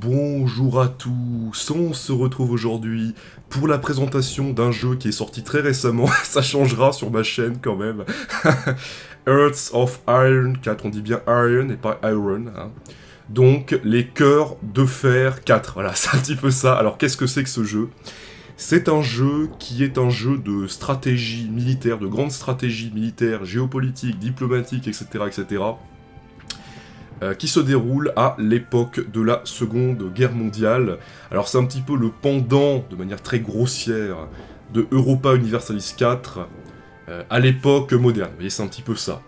Bonjour à tous, on se retrouve aujourd'hui pour la présentation d'un jeu qui est sorti très récemment, ça changera sur ma chaîne quand même. Hearts of Iron 4, on dit bien Iron et pas Iron. Hein. Donc les cœurs de fer 4, voilà c'est un petit peu ça. Alors qu'est-ce que c'est que ce jeu? C'est un jeu qui est un jeu de stratégie militaire, de grande stratégie militaire, géopolitique, diplomatique, etc. etc. Qui se déroule à l'époque de la Seconde Guerre mondiale. Alors c'est un petit peu le pendant, de manière très grossière, de Europa Universalis 4 à l'époque moderne. Vous voyez, c'est un petit peu ça.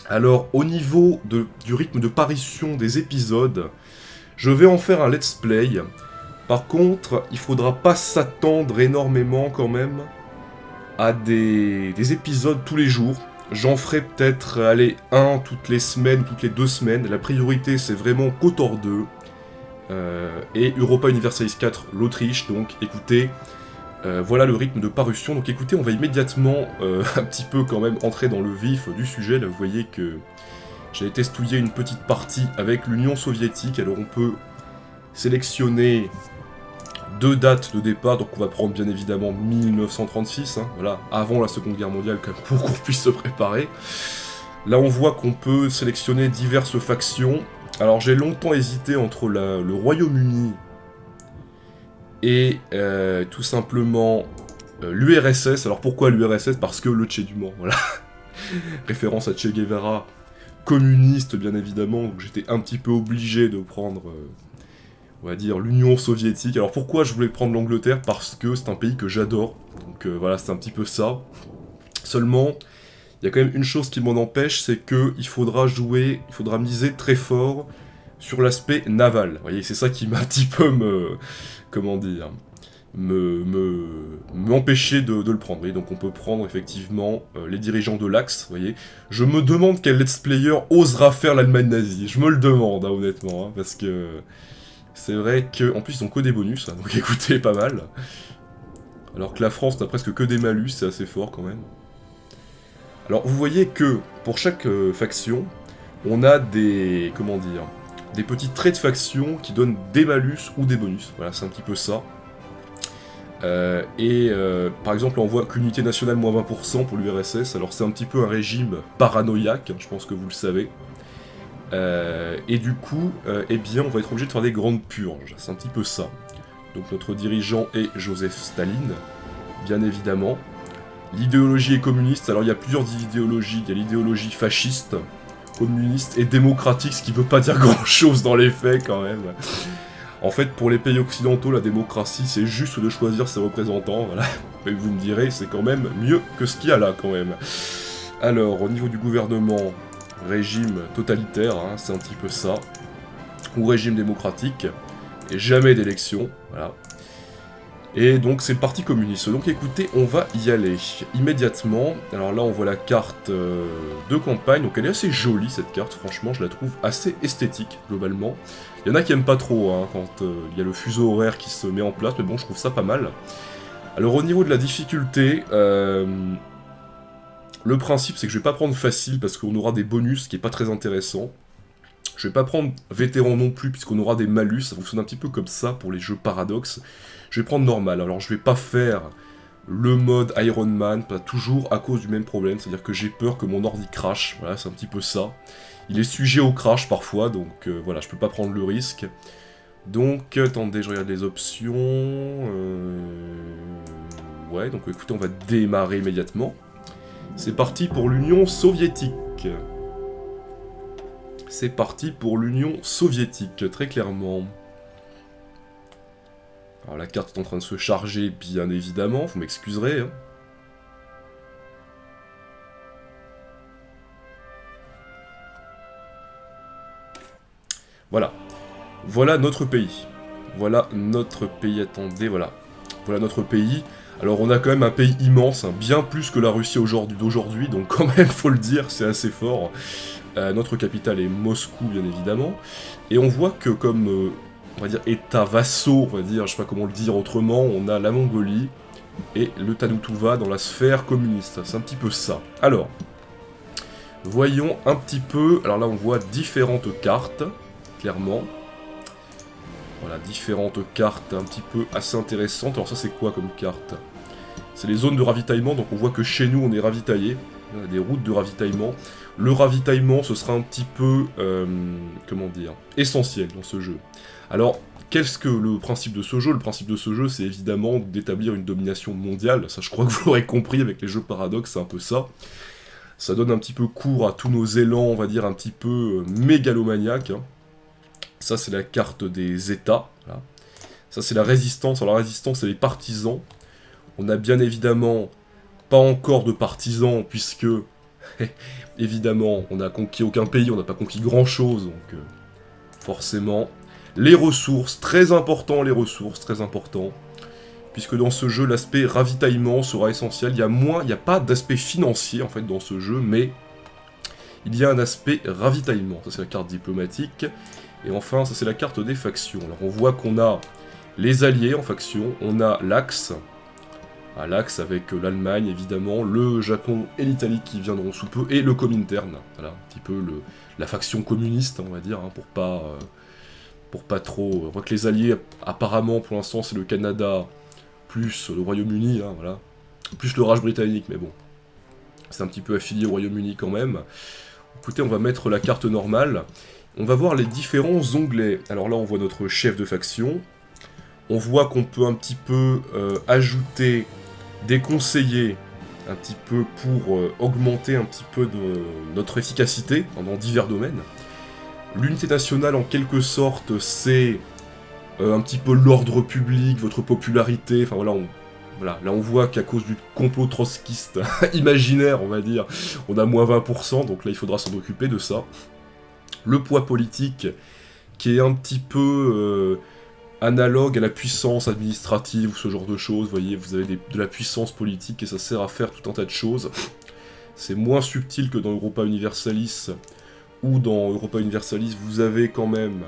Alors au niveau du rythme de parution des épisodes, je vais en faire un let's play. Par contre, il faudra pas s'attendre énormément quand même à des épisodes tous les jours. J'en ferai peut-être, allez, un toutes les semaines, toutes les 2 semaines. La priorité, c'est vraiment KOTOR 2 et Europa Universalis 4, l'Autriche. Donc, écoutez, voilà le rythme de parution. Donc, écoutez, on va immédiatement un petit peu quand même entrer dans le vif du sujet. Là, vous voyez que j'ai testouillé une petite partie avec l'Union soviétique. Alors, on peut sélectionner 2 dates de départ, donc on va prendre bien évidemment 1936, hein, voilà, avant la Seconde Guerre mondiale, comme pour qu'on puisse se préparer. Là on voit qu'on peut sélectionner diverses factions. Alors j'ai longtemps hésité entre le Royaume-Uni et tout simplement l'URSS. Alors pourquoi l'URSS? Parce que le Che du Mans, voilà. Référence à Che Guevara, communiste bien évidemment, donc j'étais un petit peu obligé de prendre... on va dire l'Union soviétique. Alors pourquoi je voulais prendre l'Angleterre? Parce que c'est un pays que j'adore. Donc voilà, c'est un petit peu ça. Seulement, il y a quand même une chose qui m'en empêche, c'est que il faudra miser très fort sur l'aspect naval. Vous voyez, c'est ça qui m'a un petit peu comment dire, m'empêcher de le prendre. Vous voyez, donc on peut prendre effectivement les dirigeants de l'Axe, vous voyez. Je me demande quel let's player osera faire l'Allemagne nazie. Je me le demande, hein, honnêtement, hein, parce que... c'est vrai qu'en plus ils ont que des bonus, hein, donc écoutez, pas mal. Alors que la France n'a presque que des malus, c'est assez fort quand même. Alors vous voyez que pour chaque faction, on a des... comment dire, des petits traits de faction qui donnent des malus ou des bonus. Voilà, c'est un petit peu ça. Par exemple, on voit qu'unité nationale moins 20% pour l'URSS, alors c'est un petit peu un régime paranoïaque, hein, je pense que vous le savez. Et du coup, eh bien, on va être obligé de faire des grandes purges, c'est un petit peu ça. Donc notre dirigeant est Joseph Staline, bien évidemment. L'idéologie est communiste, alors il y a plusieurs idéologies, il y a l'idéologie fasciste, communiste et démocratique, ce qui veut pas dire grand chose dans les faits quand même. En fait, pour les pays occidentaux, la démocratie, c'est juste de choisir ses représentants, voilà. Et vous me direz, c'est quand même mieux que ce qu'il y a là, quand même. Alors, au niveau du gouvernement... régime totalitaire, hein, c'est un petit peu ça, ou régime démocratique, et jamais d'élection, voilà. Et donc c'est le parti communiste. Donc écoutez, on va y aller immédiatement. Alors là on voit la carte de campagne, donc elle est assez jolie cette carte, franchement je la trouve assez esthétique globalement. Il y en a qui aiment pas trop hein, quand il y a le fuseau horaire qui se met en place, mais bon je trouve ça pas mal. Alors au niveau de la difficulté... le principe, c'est que je vais pas prendre facile parce qu'on aura des bonus, ce qui est pas très intéressant. Je vais pas prendre vétéran non plus puisqu'on aura des malus, ça fonctionne un petit peu comme ça pour les jeux paradoxes. Je vais prendre normal, alors je vais pas faire le mode Iron Man, pas toujours à cause du même problème, c'est-à-dire que j'ai peur que mon ordi crash, voilà, c'est un petit peu ça. Il est sujet au crash parfois, donc voilà, je peux pas prendre le risque. Donc, attendez, je regarde les options... Ouais, donc écoutez, on va démarrer immédiatement. C'est parti pour l'Union soviétique. C'est parti pour l'Union soviétique, très clairement. Alors la carte est en train de se charger, bien évidemment, vous m'excuserez. Hein. Voilà. Voilà notre pays. Voilà notre pays, attendez, voilà. Voilà notre pays. Alors on a quand même un pays immense, hein, bien plus que la Russie d'aujourd'hui, donc quand même, faut le dire, c'est assez fort. Notre capitale est Moscou, bien évidemment. Et on voit que comme, on va dire, état vassaux, on va dire, je sais pas comment le dire autrement, on a la Mongolie et le Tanutuva dans la sphère communiste. C'est un petit peu ça. Alors, voyons un petit peu... Alors là, on voit différentes cartes, clairement. Voilà, différentes cartes un petit peu assez intéressantes. Alors ça c'est quoi comme carte? C'est les zones de ravitaillement, donc on voit que chez nous on est ravitaillé. Il y a des routes de ravitaillement. Le ravitaillement, ce sera un petit peu, comment dire, essentiel dans ce jeu. Alors, qu'est-ce que le principe de ce jeu? Le principe de ce jeu, c'est évidemment d'établir une domination mondiale. Ça, je crois que vous l'aurez compris avec les jeux Paradox, c'est un peu ça. Ça donne un petit peu cours à tous nos élans, on va dire, un petit peu mégalomaniaques. Hein. Ça, c'est la carte des États. Là. Ça, c'est la résistance. Alors, la résistance, c'est les partisans. On a bien évidemment pas encore de partisans, puisque, évidemment, on n'a conquis aucun pays, on n'a pas conquis grand-chose, donc forcément. Les ressources, très important, les ressources, très important. Puisque dans ce jeu, l'aspect ravitaillement sera essentiel. Il n'y a pas d'aspect financier, en fait, dans ce jeu, mais il y a un aspect ravitaillement. Ça, c'est la carte diplomatique. Et enfin, ça, c'est la carte des factions. Alors, on voit qu'on a les alliés en faction, on a l'Axe, l'axe avec l'Allemagne évidemment, le Japon et l'Italie qui viendront sous peu, et le Comintern, voilà, un petit peu la faction communiste, on va dire, hein, pour pas trop... Je crois que les alliés, apparemment, pour l'instant, c'est le Canada, plus le Royaume-Uni, hein, voilà, plus le Raj britannique, mais bon, c'est un petit peu affilié au Royaume-Uni quand même. Écoutez, on va mettre la carte normale, on va voir les différents onglets. Alors là, on voit notre chef de faction, on voit qu'on peut un petit peu ajouter des conseillers un petit peu pour augmenter un petit peu notre efficacité dans divers domaines. L'unité nationale, en quelque sorte, c'est un petit peu l'ordre public, votre popularité, enfin voilà, là on voit qu'à cause du complot trotskiste imaginaire, on va dire, on a moins 20%, donc là il faudra s'en occuper de ça. Le poids politique, qui est un petit peu... analogue à la puissance administrative ou ce genre de choses, vous voyez, vous avez de la puissance politique et ça sert à faire tout un tas de choses. C'est moins subtil que dans Europa Universalis, où dans Europa Universalis vous avez quand même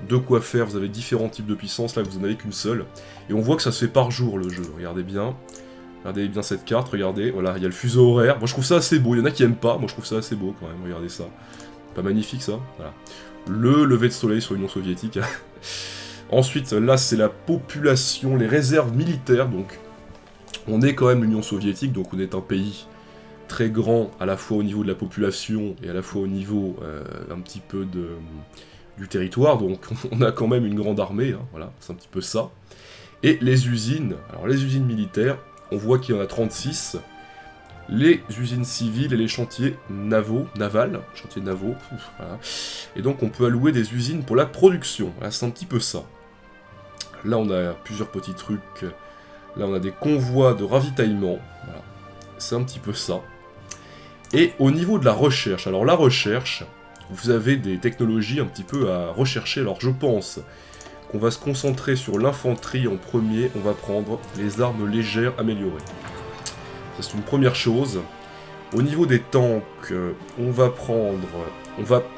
de quoi faire, vous avez différents types de puissance, là vous en avez qu'une seule. Et on voit que ça se fait par jour le jeu, regardez bien cette carte, regardez, voilà, il y a le fuseau horaire, moi je trouve ça assez beau, il y en a qui aiment pas, moi je trouve ça assez beau quand même, regardez ça. Pas magnifique ça, voilà. Le lever de soleil sur l'Union soviétique. Ensuite, là, c'est la population, les réserves militaires, donc on est quand même l'Union soviétique, donc on est un pays très grand, à la fois au niveau de la population, et à la fois au niveau un petit peu du territoire, donc on a quand même une grande armée, hein, voilà, c'est un petit peu ça. Et les usines, alors les usines militaires, on voit qu'il y en a 36, les usines civiles et les chantiers navals, voilà. Et donc on peut allouer des usines pour la production, voilà, c'est un petit peu ça. Là, on a plusieurs petits trucs. Là, on a des convois de ravitaillement. Voilà. C'est un petit peu ça. Et au niveau de la recherche, alors la recherche, vous avez des technologies un petit peu à rechercher. Alors je pense qu'on va se concentrer sur l'infanterie en premier. On va prendre les armes légères améliorées. Ça, c'est une première chose. Au niveau des tanks, on va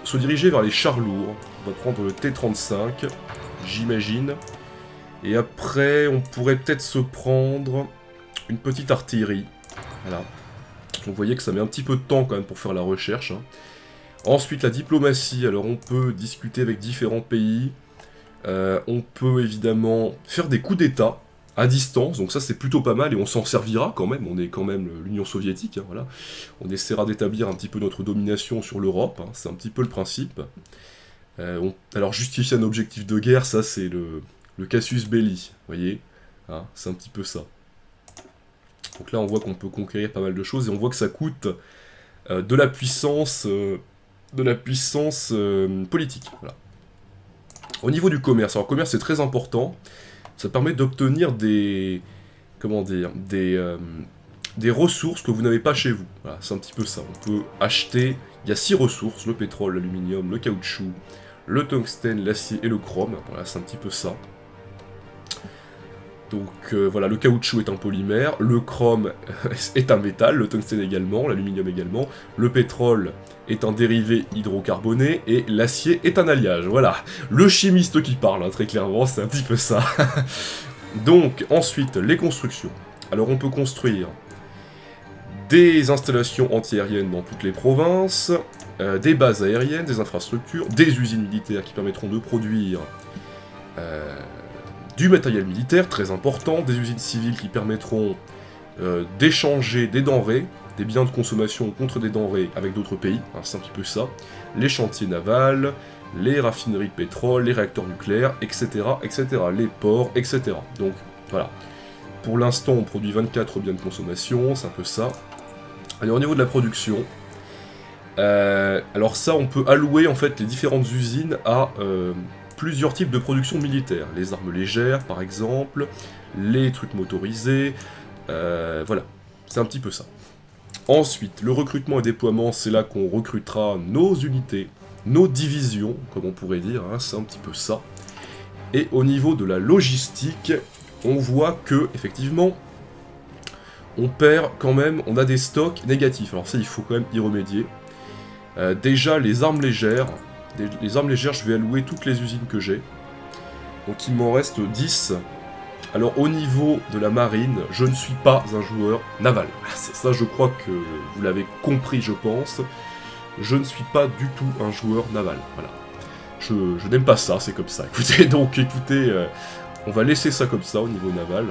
se diriger vers les chars lourds. On va prendre le T-35, j'imagine. Et après, on pourrait peut-être se prendre une petite artillerie. Voilà. Vous voyez que ça met un petit peu de temps quand même pour faire la recherche. Hein. Ensuite, la diplomatie. Alors, on peut discuter avec différents pays. On peut évidemment faire des coups d'État à distance. Donc ça, c'est plutôt pas mal et on s'en servira quand même. On est quand même l'Union soviétique. Hein, voilà. On essaiera d'établir un petit peu notre domination sur l'Europe. Hein. C'est un petit peu le principe. Alors, justifier un objectif de guerre, ça, c'est le casus belli, vous voyez, hein, c'est un petit peu ça. Donc là, on voit qu'on peut conquérir pas mal de choses, et on voit que ça coûte de la puissance politique. Voilà. Au niveau du commerce, alors le commerce c'est très important, ça permet d'obtenir des ressources que vous n'avez pas chez vous. Voilà, c'est un petit peu ça. On peut acheter, il y a 6 ressources, le pétrole, l'aluminium, le caoutchouc, le tungstène, l'acier et le chrome. Voilà, c'est un petit peu ça. Donc voilà, le caoutchouc est un polymère, le chrome est un métal, le tungstène également, l'aluminium également, le pétrole est un dérivé hydrocarboné, et l'acier est un alliage. Voilà, le chimiste qui parle, hein, très clairement, c'est un petit peu ça. Donc, ensuite, les constructions. Alors on peut construire des installations antiaériennes dans toutes les provinces, des bases aériennes, des infrastructures, des usines militaires qui permettront de produire Du matériel militaire, très important, des usines civiles qui permettront d'échanger des denrées, des biens de consommation contre des denrées avec d'autres pays, hein, c'est un petit peu ça, les chantiers navals, les raffineries de pétrole, les réacteurs nucléaires, etc., etc., les ports, etc. Donc, voilà. Pour l'instant, on produit 24 biens de consommation, c'est un peu ça. Allez, au niveau de la production, alors ça, on peut allouer, en fait, les différentes usines à plusieurs types de production militaire. Les armes légères, par exemple, les trucs motorisés, voilà. C'est un petit peu ça. Ensuite, le recrutement et déploiement, c'est là qu'on recrutera nos unités, nos divisions, comme on pourrait dire, hein, c'est un petit peu ça. Et au niveau de la logistique, on voit que, effectivement, on perd quand même, on a des stocks négatifs. Alors ça, il faut quand même y remédier. Déjà, les armes légères, je vais allouer toutes les usines que j'ai. Donc il m'en reste 10. Alors au niveau de la marine, je ne suis pas un joueur naval. C'est ça, je crois que vous l'avez compris, je pense. Je ne suis pas du tout un joueur naval. Voilà. Je n'aime pas ça, c'est comme ça. Écoutez, donc écoutez, on va laisser ça comme ça au niveau naval.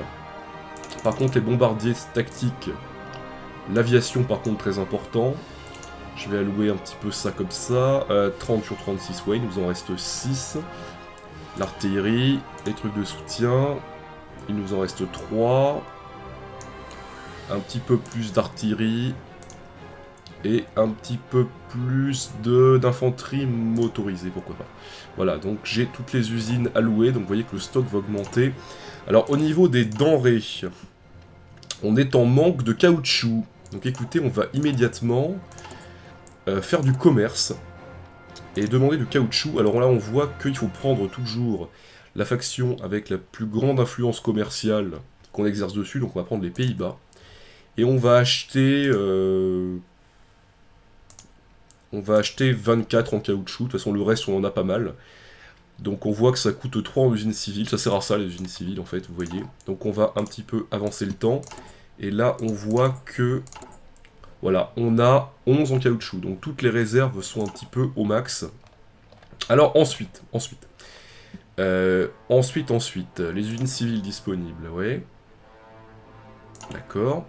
Par contre, les bombardiers tactiques, l'aviation par contre très important. Je vais allouer un petit peu ça comme ça. 30 sur 36, ouais, il nous en reste 6. L'artillerie, les trucs de soutien. Il nous en reste 3. Un petit peu plus d'artillerie. Et un petit peu plus d'infanterie motorisée, pourquoi pas. Voilà, donc j'ai toutes les usines allouées, donc vous voyez que le stock va augmenter. Alors au niveau des denrées, on est en manque de caoutchouc. Donc écoutez, on va immédiatement faire du commerce et demander du caoutchouc. Alors là, on voit qu'il faut prendre toujours la faction avec la plus grande influence commerciale qu'on exerce dessus, donc on va prendre les Pays-Bas. Et on va acheter 24 en caoutchouc, de toute façon le reste on en a pas mal. Donc on voit que ça coûte 3 en usine civile, ça sert à ça les usines civiles en fait, vous voyez. Donc on va un petit peu avancer le temps. Et là on voit que, voilà, on a 11 en caoutchouc, donc toutes les réserves sont un petit peu au max. Alors ensuite, les usines civiles disponibles, ouais. D'accord.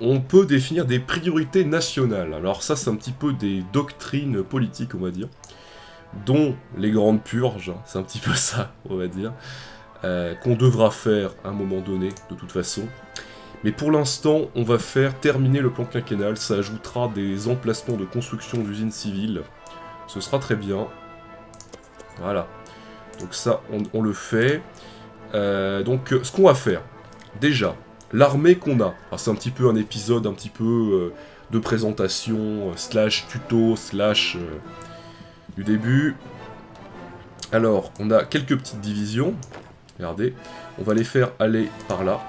On peut définir des priorités nationales. Alors ça, c'est un petit peu des doctrines politiques, on va dire. Dont les grandes purges, c'est un petit peu ça, on va dire. Qu'on devra faire à un moment donné, de toute façon. Mais pour l'instant, on va faire terminer le plan quinquennal. Ça ajoutera des emplacements de construction d'usines civiles. Ce sera très bien. Voilà. Donc ça, on le fait. Donc, ce qu'on va faire, déjà, l'armée qu'on a. C'est un petit peu un épisode, un petit peu de présentation, slash tuto, slash du début. Alors, on a quelques petites divisions. Regardez. On va les faire aller par là.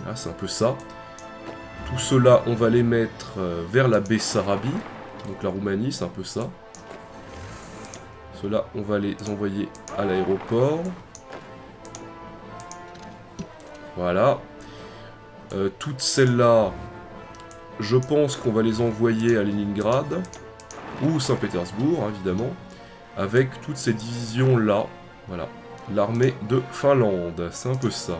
Ah, c'est un peu ça. Tout cela, on va les mettre vers la Bessarabie. Donc la Roumanie, c'est un peu ça. Ceux-là, on va les envoyer à l'aéroport. Voilà. Toutes celles-là, je pense qu'on va les envoyer à Leningrad. Ou Saint-Pétersbourg, hein, évidemment. Avec toutes ces divisions-là. Voilà. L'armée de Finlande, c'est un peu ça.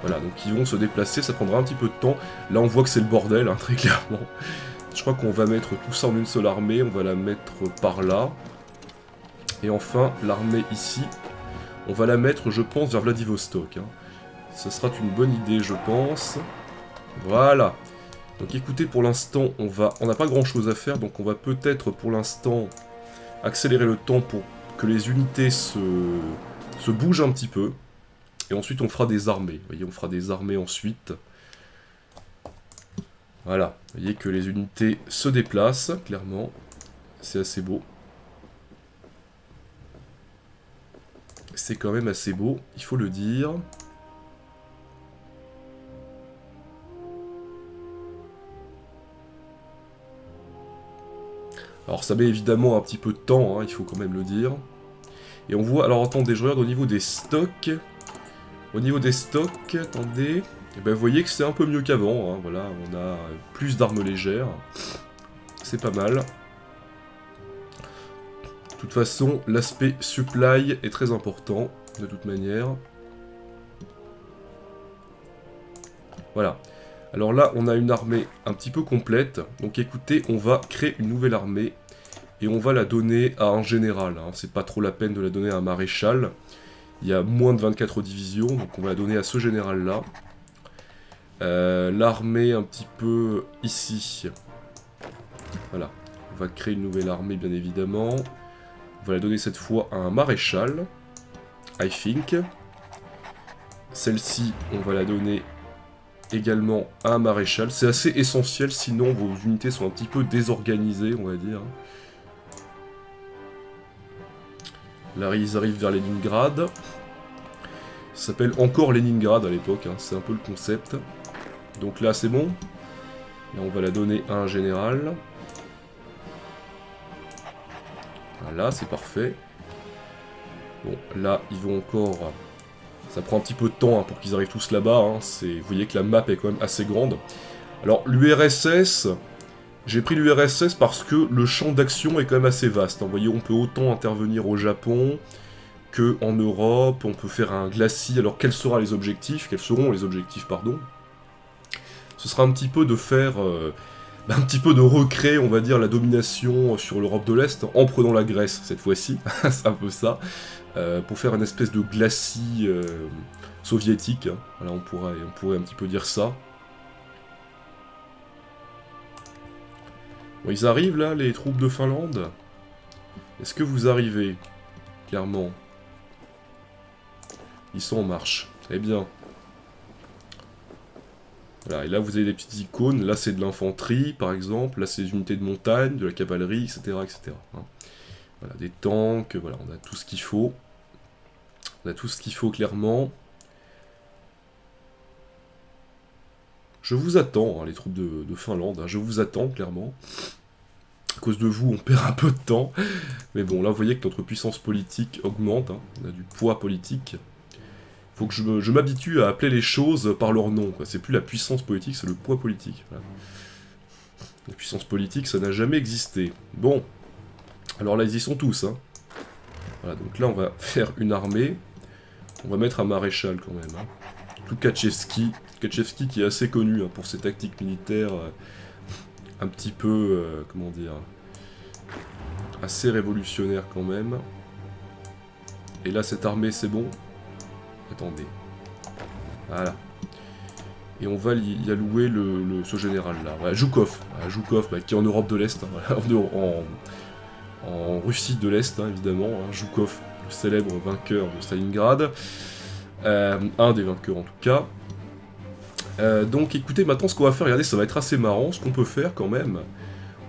Voilà, donc ils vont se déplacer, ça prendra un petit peu de temps. Là, on voit que c'est le bordel, hein, très clairement. Je crois qu'on va mettre tout ça en une seule armée, on va la mettre par là. Et enfin, l'armée ici, on va la mettre, je pense, vers Vladivostok. Hein. Ce sera une bonne idée, je pense. Voilà. Donc écoutez, pour l'instant, on n'a pas grand-chose à faire, donc on va peut-être, pour l'instant, accélérer le temps pour que les unités se bougent un petit peu. Et ensuite, on fera des armées. Vous voyez, on fera des armées ensuite. Voilà. Vous voyez que les unités se déplacent, clairement. C'est assez beau. C'est quand même assez beau, il faut le dire. Alors ça met évidemment un petit peu de temps, hein, il faut quand même le dire. Et on voit, alors attendez, je regarde au niveau des stocks. Au niveau des stocks, attendez, et ben, vous voyez que c'est un peu mieux qu'avant, hein, voilà, on a plus d'armes légères. C'est pas mal. toute façon, l'aspect supply est très important, de toute manière. Voilà. Alors là, on a une armée un petit peu complète. Donc écoutez, on va créer une nouvelle armée. Et on va la donner à un général. Hein. C'est pas trop la peine de la donner à un maréchal. Il y a moins de 24 divisions, donc on va la donner à ce général-là. L'armée un petit peu ici. Voilà. On va créer une nouvelle armée, bien évidemment. On va la donner cette fois à un maréchal. I think. Celle-ci, on va la donner également à un maréchal. C'est assez essentiel, sinon vos unités sont un petit peu désorganisées, on va dire. Là, ils arrivent vers Leningrad. Ça s'appelle encore Leningrad à l'époque, hein. C'est un peu le concept. Donc là, c'est bon. Là, on va la donner à un général. Voilà, c'est parfait. Bon, là, ils vont encore... Ça prend un petit peu de temps hein, pour qu'ils arrivent tous là-bas. Hein. Vous voyez que la map est quand même assez grande. Alors, l'URSS... J'ai pris l'URSS parce que le champ d'action est quand même assez vaste. Hein. Vous voyez, on peut autant intervenir au Japon qu'en Europe. On peut faire un glacis. Alors, quels seront les objectifs? Quels seront les objectifs, pardon? Ce sera un petit peu de faire... un petit peu de recréer, on va dire, la domination sur l'Europe de l'Est en prenant la Grèce, cette fois-ci. C'est un peu ça. Pour faire une espèce de glacis soviétique. Hein. Voilà, on pourrait un petit peu dire ça. Bon, ils arrivent là, les troupes de Finlande? Est-ce que vous arrivez? Clairement. Ils sont en marche. Très bien. Voilà, et là vous avez des petites icônes. Là c'est de l'infanterie par exemple. Là c'est des unités de montagne, de la cavalerie, etc. etc. Hein. Voilà, des tanks, voilà, on a tout ce qu'il faut. On a tout ce qu'il faut clairement. Je vous attends, hein, les troupes de Finlande, hein, je vous attends clairement. À cause de vous, on perd un peu de temps. Mais bon, là vous voyez que notre puissance politique augmente, hein, on a du poids politique. Faut que je m'habitue à appeler les choses par leur nom. C'est plus la puissance politique, c'est le poids politique. Voilà. La puissance politique, ça n'a jamais existé. Bon, alors là ils y sont tous. Hein. Voilà, donc là on va faire une armée. On va mettre un maréchal quand même. Hein. Tukhachevski qui est assez connu hein, pour ses tactiques militaires un petit peu, comment dire, assez révolutionnaires quand même. Et là cette armée c'est bon. Attendez. Voilà. Et on va y allouer ce général là. Voilà, Zhukov. Voilà, Zhukov bah, qui est en Europe de l'Est. Hein, voilà, en Russie de l'Est hein, évidemment. Hein, Zhukov, le célèbre vainqueur de Stalingrad. Un des vainqueurs en tout cas. Donc écoutez, maintenant ce qu'on va faire, regardez, ça va être assez marrant. Ce qu'on peut faire quand même,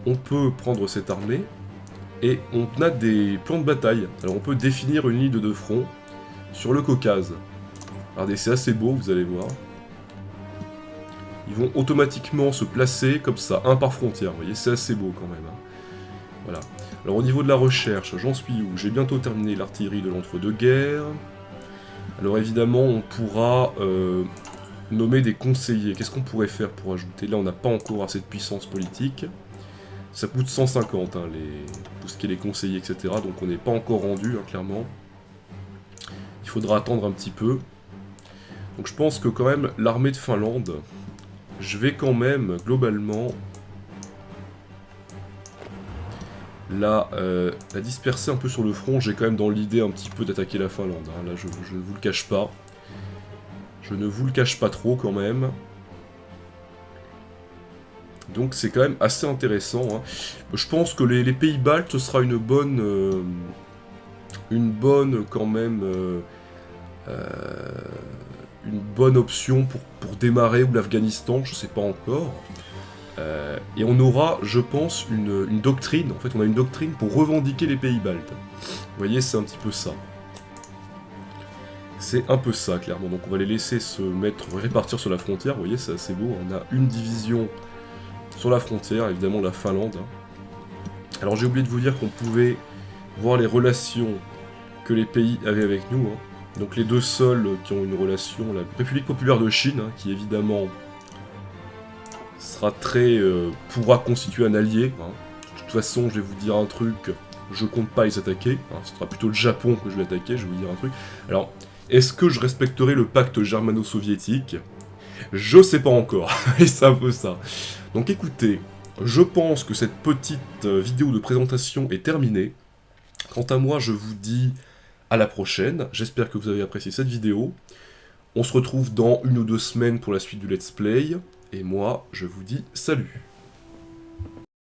on peut prendre cette armée et on a des plans de bataille. Alors on peut définir une ligne de front sur le Caucase. Regardez, c'est assez beau, vous allez voir. Ils vont automatiquement se placer comme ça, un par frontière. Vous voyez, c'est assez beau quand même. Hein. Voilà. Alors au niveau de la recherche, j'en suis où? J'ai bientôt terminé l'artillerie de l'entre-deux-guerres. Alors évidemment, on pourra nommer des conseillers. Qu'est-ce qu'on pourrait faire pour ajouter? Là, on n'a pas encore assez de puissance politique. Ça coûte 150, hein, tout ce qui est les conseillers, etc. Donc on n'est pas encore rendu, hein, clairement. Il faudra attendre un petit peu. Donc je pense que quand même, l'armée de Finlande, je vais quand même, globalement, la disperser un peu sur le front. J'ai quand même dans l'idée un petit peu d'attaquer la Finlande. Hein. Là, je ne vous le cache pas. Je ne vous le cache pas trop quand même. Donc c'est quand même assez intéressant. Hein. Je pense que les pays baltes, ce sera une bonne quand même, une bonne option pour démarrer, ou l'Afghanistan, je sais pas encore. Et on aura, je pense, une doctrine. En fait, on a une doctrine pour revendiquer les pays baltes. Vous voyez, c'est un petit peu ça. C'est un peu ça, clairement. Donc on va les laisser répartir sur la frontière. Vous voyez, c'est assez beau. On a une division sur la frontière, évidemment la Finlande. Alors j'ai oublié de vous dire qu'on pouvait voir les relations que les pays avaient avec nous. Hein. Donc les deux seuls qui ont une relation, la République populaire de Chine, hein, qui évidemment pourra constituer un allié. Hein. De toute façon, je vais vous dire un truc, je compte pas les attaquer, hein, ce sera plutôt le Japon que je vais attaquer, je vais vous dire un truc. Alors, est-ce que je respecterai le pacte germano-soviétique? Je sais pas encore, et c'est un peu ça. Donc écoutez, je pense que cette petite vidéo de présentation est terminée. Quant à moi, je vous dis à la prochaine, j'espère que vous avez apprécié cette vidéo. On se retrouve dans 1 ou 2 semaines pour la suite du let's play, et moi, je vous dis salut.